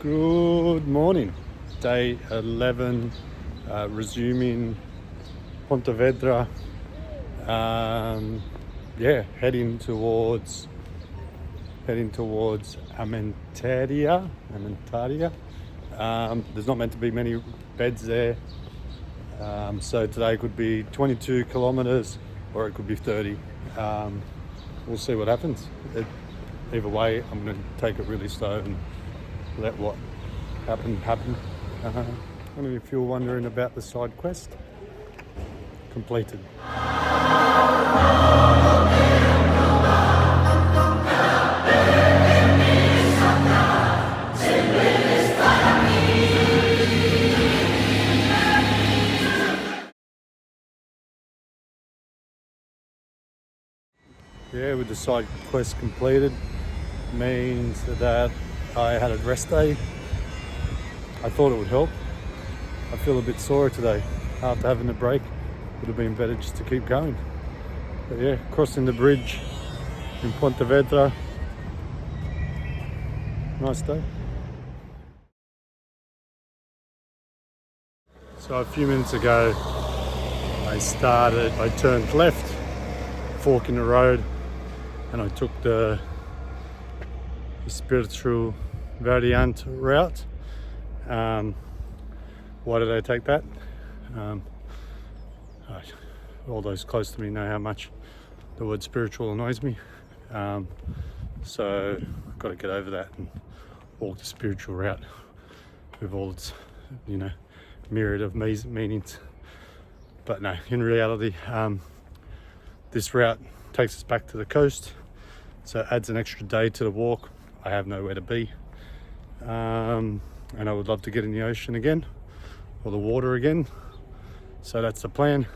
Good morning. Day 11, resuming Pontevedra. Heading towards Amentaria. There's not meant to be many beds there, so today could be 22 kilometers or it could be 30. We'll see what happens. Either way, I'm going to take it really slow and let what happen. If you're wondering about the side quest, completed. Yeah, with the side quest completed means that I had a rest day. I thought it would help. I feel a bit sore today after having a break. Would have been better just to keep going. But yeah, crossing the bridge in Pontevedra. Nice day. So a few minutes ago, I turned left, fork in the road, and I took the Espiritual Variante route. Why did I take that? All those close to me know how much the word spiritual annoys me. So I've got to get over that and walk the spiritual route with all its, myriad of meanings. But no, in reality, this route takes us back to the coast, so it adds an extra day to the walk. I have nowhere to be, and I would love to get in the ocean again or the water again. So that's the plan.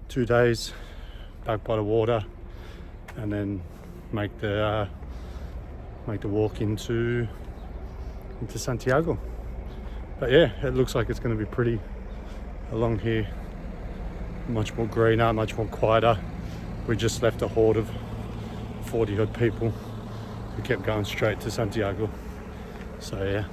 2 days back by the water, and then make the walk into Santiago. But yeah, it looks like it's going to be pretty along here. Much more greener, much more quieter. We just left a horde of 40 odd people who kept going straight to Santiago. So yeah.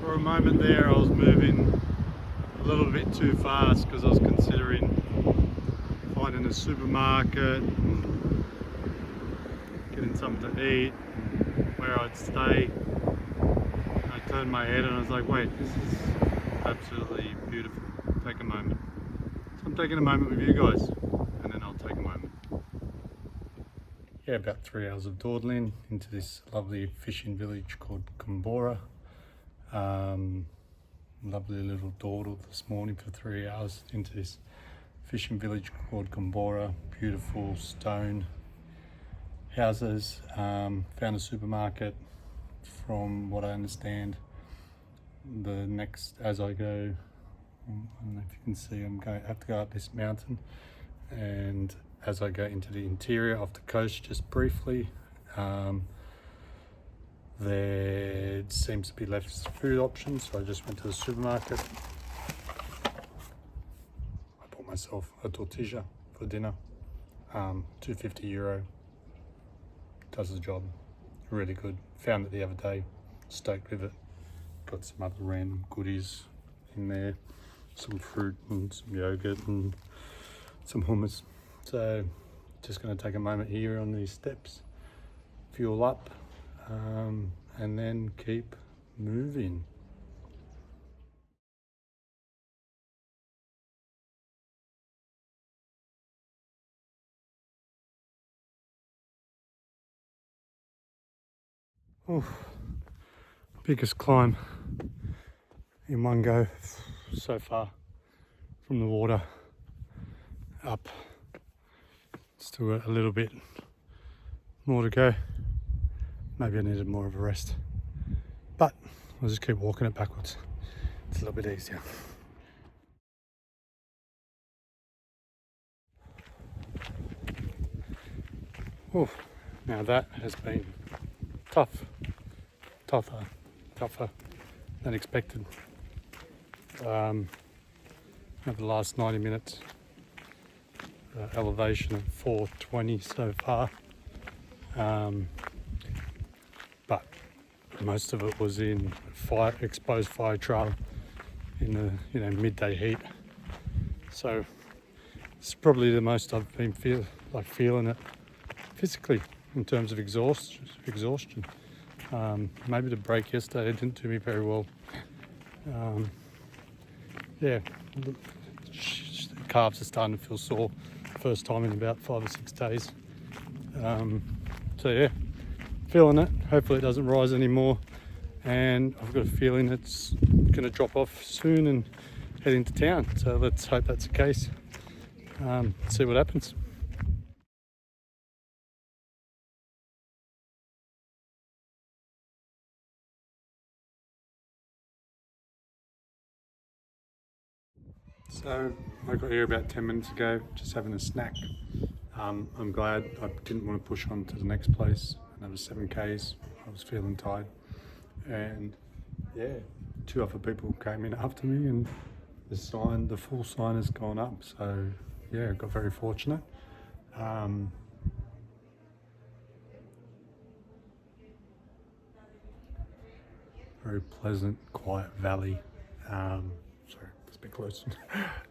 For a moment there, I was moving a little bit too fast because I was considering finding a supermarket, and getting something to eat, where I'd stay. I turned my head and I was like, wait, this is absolutely beautiful. Take a moment. So I'm taking a moment with you guys, and then I'll take a moment. Yeah, about 3 hours of dawdling into this lovely fishing village called Combora. Lovely little dawdle this morning for 3 hours into this fishing village called Combora. Beautiful stone houses. Found a supermarket. From what I understand, the next, as I go, I don't know if you can see, have to go up this mountain, and as I go into the interior of the coast, just briefly, there seems to be less food options, so I just went to the supermarket. I bought myself a tortilla for dinner, €250. Does the job, really good. Found it the other day, stoked with it. Got some other random goodies in there, some fruit and some yogurt and some hummus. So just going to take a moment here on these steps, fuel up, and then keep moving. Oof. Biggest climb in one go. so far from the water up. Still a little bit more to go. Maybe I needed more of a rest, but I'll just keep walking it backwards. It's a little bit easier. Oh, now that has been tougher than expected. Over the last 90 minutes, elevation of 420 so far, but most of it was in exposed fire trail in the midday heat. So it's probably the most I've been feeling it physically in terms of exhaustion. Maybe the break yesterday didn't do me very well. The calves are starting to feel sore. First time in about 5 or 6 days. So yeah, feeling it. Hopefully it doesn't rise anymore. And I've got a feeling it's going to drop off soon and head into town. So let's hope that's the case. See what happens. So I got here about 10 minutes ago, just having a snack. I'm glad I didn't want to push on to the next place. Another 7 Ks. I was feeling tired. And yeah, 2 other people came in after me and the full sign has gone up. So yeah, I got very fortunate. Very pleasant, quiet valley. Sorry, it's a bit close.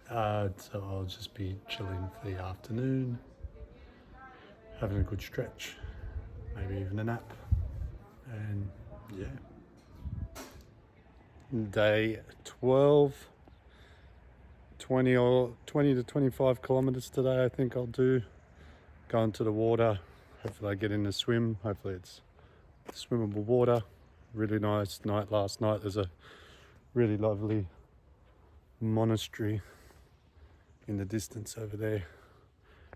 So I'll just be chilling for the afternoon, having a good stretch, maybe even a nap, and yeah. Day 12, 20 to 25 kilometers today I think I'll do. Going to the water, hopefully I get in the swim, hopefully it's swimmable water. Really nice night last night. There's a really lovely monastery in the distance over there,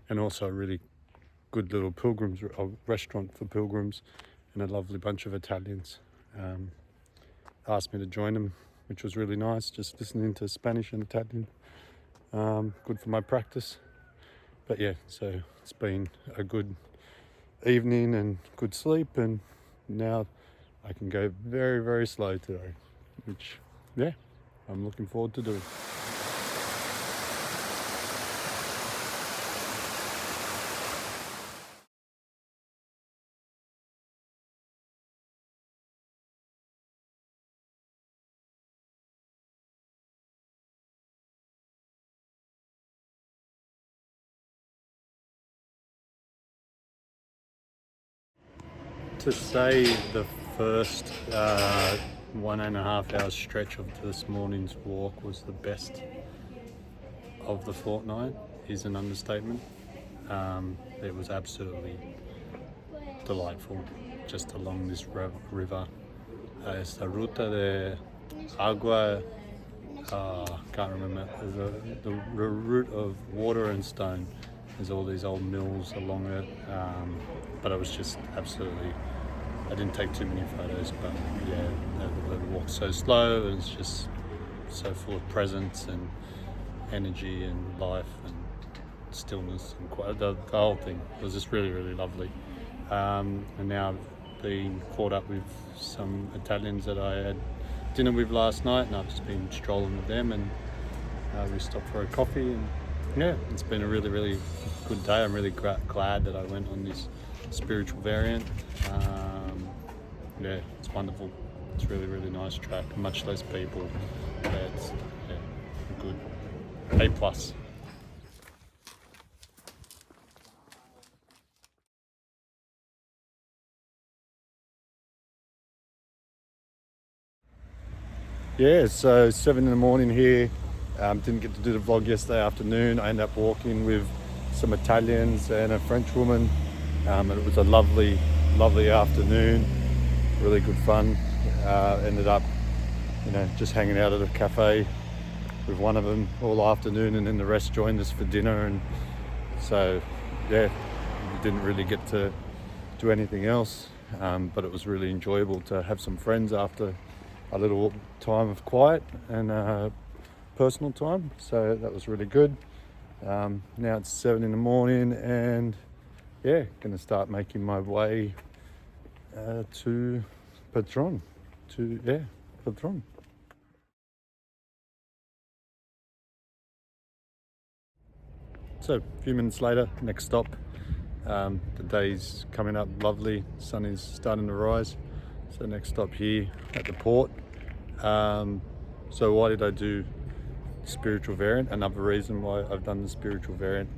and also a really good little restaurant for pilgrims, and a lovely bunch of Italians asked me to join them, which was really nice, just listening to Spanish and Italian. Good for my practice. But yeah, so it's been a good evening and good sleep, and now I can go very, very slow today, which, yeah, I'm looking forward to doing. To say the first 1.5 hour stretch of this morning's walk was the best of the fortnight is an understatement. It was absolutely delightful just along this river. It's the Ruta de Agua, can't remember, the route of water and stone. There's all these old mills along it, but it was just absolutely, I didn't take too many photos, but yeah, the walk so slow, and it's just so full of presence and energy and life and stillness and the whole thing. It was just really, really lovely. And now I've been caught up with some Italians that I had dinner with last night, and I've just been strolling with them, and we stopped for a coffee, and yeah, it's been a really, really good day. I'm really glad that I went on this spiritual variant. Yeah, it's wonderful. It's really, really nice track. Much less people. Yeah, it's good. A+. Yeah, so 7 in the morning here. Didn't get to do the vlog yesterday afternoon. I ended up walking with some Italians and a French woman, and it was a lovely, lovely afternoon. Really good fun. Ended up, just hanging out at a cafe with one of them all afternoon, and then the rest joined us for dinner. And so, yeah, we didn't really get to do anything else, but it was really enjoyable to have some friends after a little time of quiet and personal time. So that was really good. Now it's 7 a.m, and yeah, gonna start making my way to Patron. Patron. So a few minutes later, next stop. The day's coming up lovely, sun is starting to rise. So next stop here at the port. So why did I do Spiritual Variant? Another reason why I've done the Spiritual Variant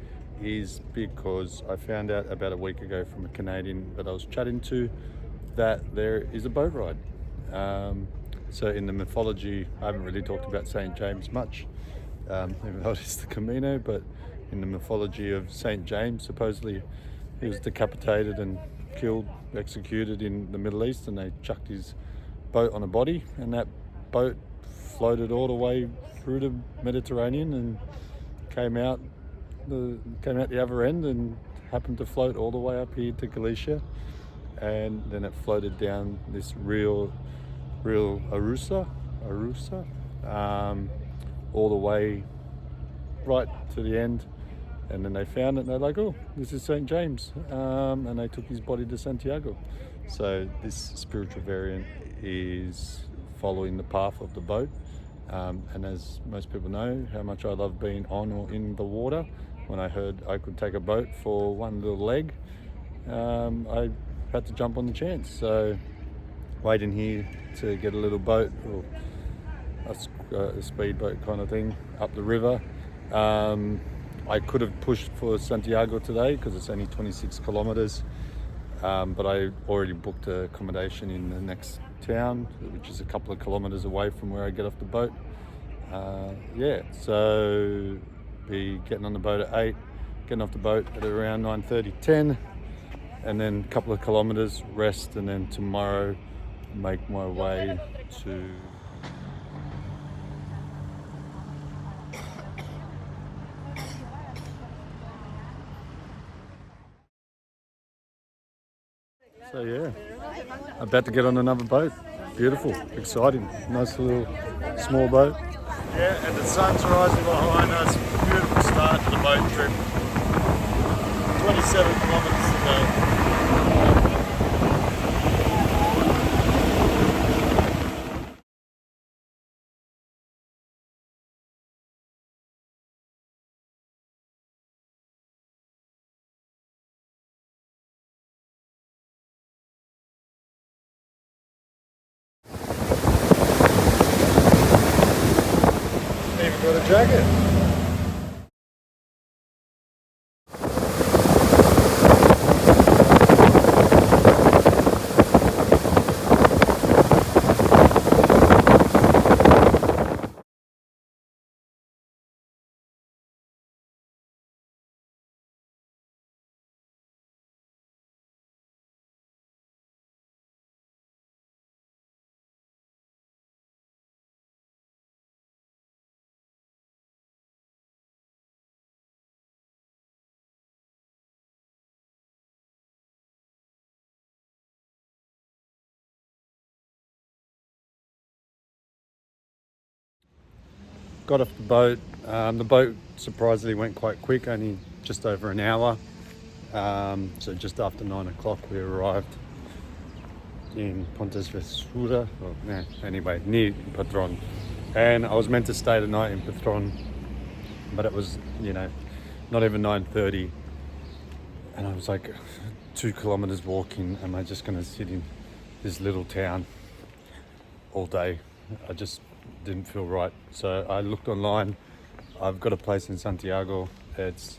is because I found out about a week ago from a Canadian that I was chatting to that there is a boat ride. So in the mythology, I haven't really talked about St. James much, even though it's the Camino, but in the mythology of St. James, supposedly he was decapitated and killed, executed in the Middle East, and they chucked his boat on a body, and that boat floated all the way through the Mediterranean and came out the other end and happened to float all the way up here to Galicia, and then it floated down this real Arusa, all the way right to the end. And then they found it and they're like, oh, this is St. James, and they took his body to Santiago. So this Spiritual Variant is following the path of the boat, and as most people know how much I love being on or in the water, when I heard I could take a boat for one little leg, I had to jump on the chance. So waiting here to get a little boat, or a speedboat kind of thing, up the river. I could have pushed for Santiago today because it's only 26 kilometers, but I already booked accommodation in the next town, which is a couple of kilometers away from where I get off the boat. So be getting on the boat at 8, getting off the boat at around 9:30, 10, and then a couple of kilometers, rest, and then tomorrow make my way to So yeah, about to get on another boat. Beautiful, exciting, nice little small boat. Yeah, and the sun's rising behind us. Beautiful start to the boat trip. 27 kilometers to go. Even got a jacket. Got off the boat. The boat surprisingly went quite quick, only just over an hour. So just after 9 o'clock we arrived in Pontes Vesura, anyway, near Patron. And I was meant to stay the night in Patron, but it was, not even 9:30. And I was like, 2 kilometers walking, am I just gonna sit in this little town all day? I just didn't feel right. So I looked online. I've got a place in Santiago. It's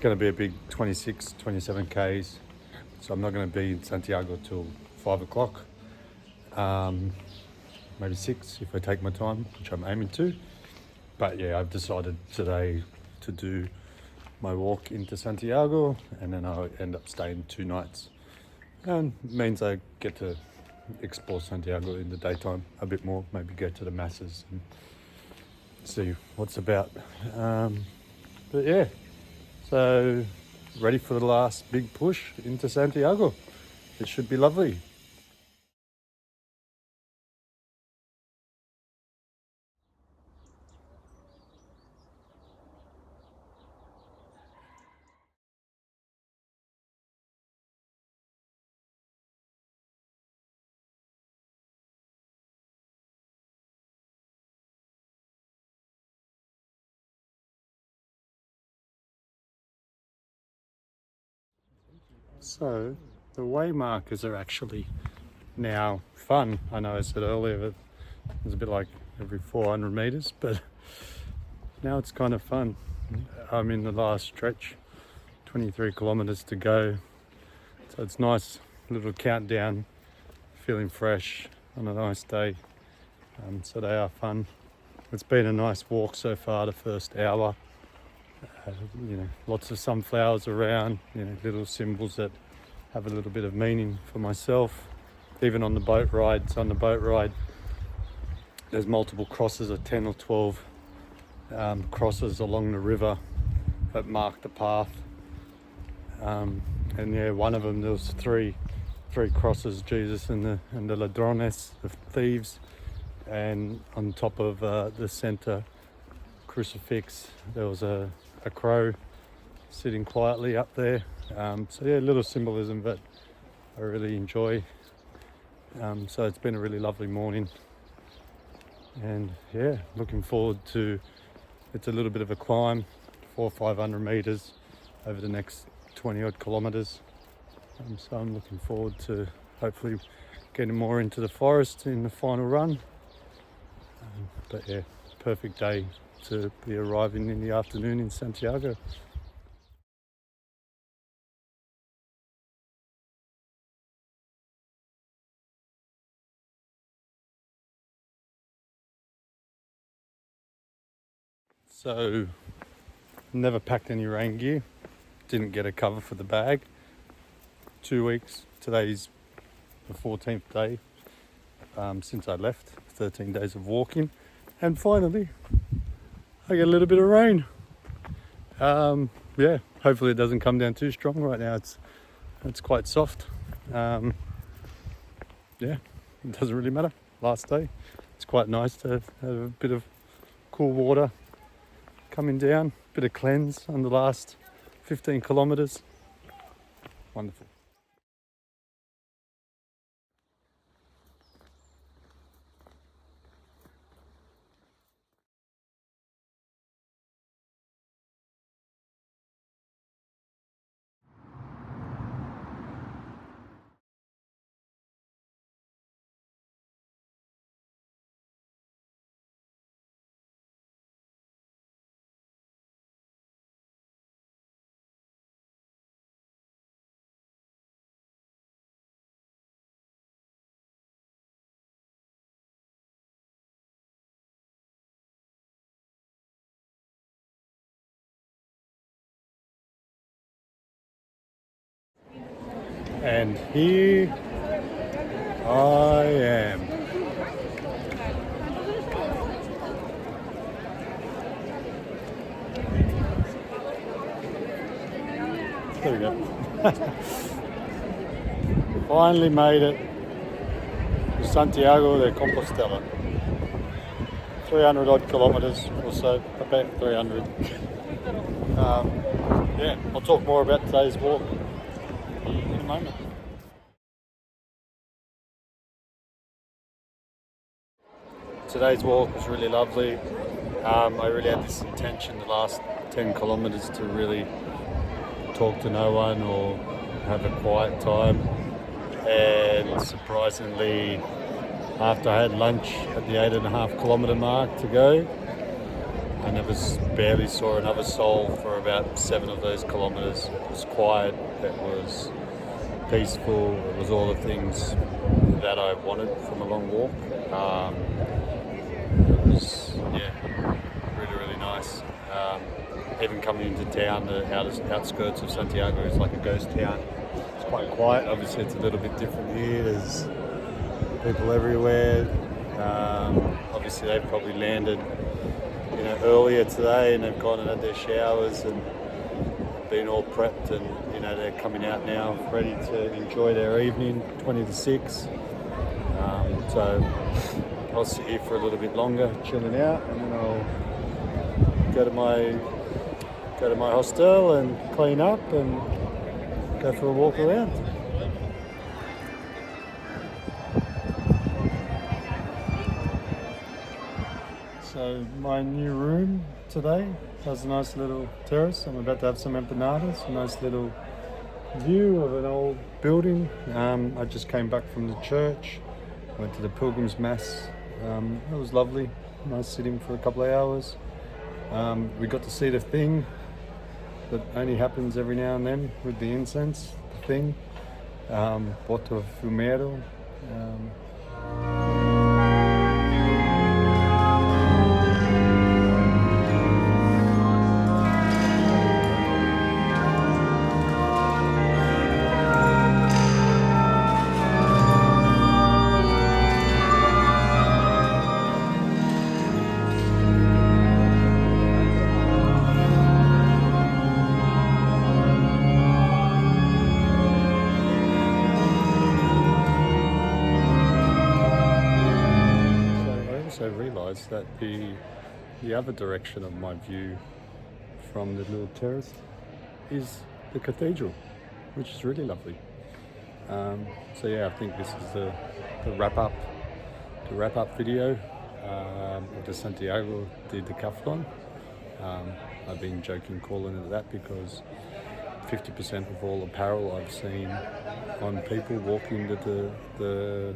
going to be a big 26, 27 Ks. So I'm not going to be in Santiago till 5 o'clock. Maybe 6 if I take my time, which I'm aiming to. But yeah, I've decided today to do my walk into Santiago, and then I'll end up staying 2 nights. And it means I get to explore Santiago in the daytime a bit more, maybe go to the masses and see what's about. But yeah, so ready for the last big push into Santiago. It should be lovely. So the way markers are actually now fun. I know I said earlier that it was a bit like every 400 meters, but now it's kind of fun. I'm in the last stretch, 23 kilometers to go. So it's nice little countdown, feeling fresh on a nice day. So they are fun. It's been a nice walk so far, the first hour. Lots of sunflowers around, little symbols that have a little bit of meaning for myself. Even on the boat rides, there's multiple crosses of 10 or 12 crosses along the river that mark the path. One of them, there was three crosses, Jesus and the ladrones, the thieves, and on top of the center crucifix there was a crow sitting quietly up there. Little symbolism that I really enjoy. So it's been a really lovely morning, and looking forward to, it's a little bit of a climb, 400 or 500 meters over the next 20 odd kilometers. So I'm looking forward to hopefully getting more into the forest in the final run. Perfect day to be arriving in the afternoon in Santiago. So never packed any rain gear, didn't get a cover for the bag. 2 weeks, today's the 14th day since I left, 13 days of walking, and finally I get a little bit of rain. Hopefully it doesn't come down too strong. Right now it's quite soft. It doesn't really matter. Last day, it's quite nice to have a bit of cool water coming down, bit of cleanse on the last 15 kilometers. Wonderful. And here I am. There we go. Finally made it to Santiago de Compostela. 300 odd kilometers or so, about 300. I'll talk more about today's walk in a moment. Today's walk was really lovely. I really had this intention the last 10 kilometers to really talk to no one or have a quiet time, and surprisingly, after I had lunch at the 8.5 kilometer mark to go, I never barely saw another soul for about 7 of those kilometers. It was quiet, it was peaceful, it was all the things that I wanted from a long walk. It was really, really nice. Even coming into town, the outskirts of Santiago is like a ghost town. It's quite quiet. Obviously it's a little bit different here. There's people everywhere. Obviously they've probably landed earlier today, and they've gone and had their showers and been all prepped, and they're coming out now ready to enjoy their evening, 20 to 6. So I'll sit here for a little bit longer, chilling out, and then I'll go to my hostel and clean up and go for a walk around. So my new room today has a nice little terrace. I'm about to have some empanadas, a nice little view of an old building. I just came back from the church, went to the Pilgrim's Mass. It was lovely, nice sitting for a couple of hours. We got to see the thing that only happens every now and then with the incense, the thing, Porto Fumero. I realised that the other direction of my view from the little terrace is the cathedral, which is really lovely. So yeah, I think this is the wrap up video of the Santiago de Decathlon. I've been joking calling it that because 50% of all apparel I've seen on people walking the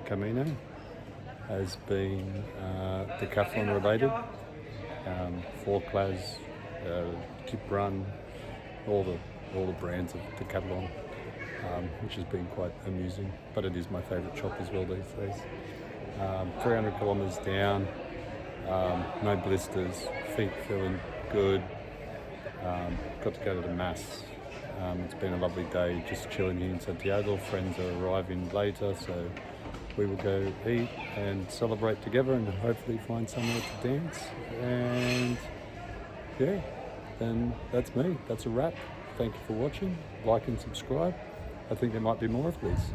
Camino has been decathlon related, Four-Class, Tip Run, all the brands of decathlon, which has been quite amusing. But it is my favourite shop as well these days. 300 kilometres down, no blisters, feet feeling good. Got to go to the Mass. It's been a lovely day just chilling here in Santiago. Friends are arriving later, so we will go eat and celebrate together and hopefully find somewhere to dance. And yeah, then that's me. That's a wrap. Thank you for watching. Like and subscribe. I think there might be more of these.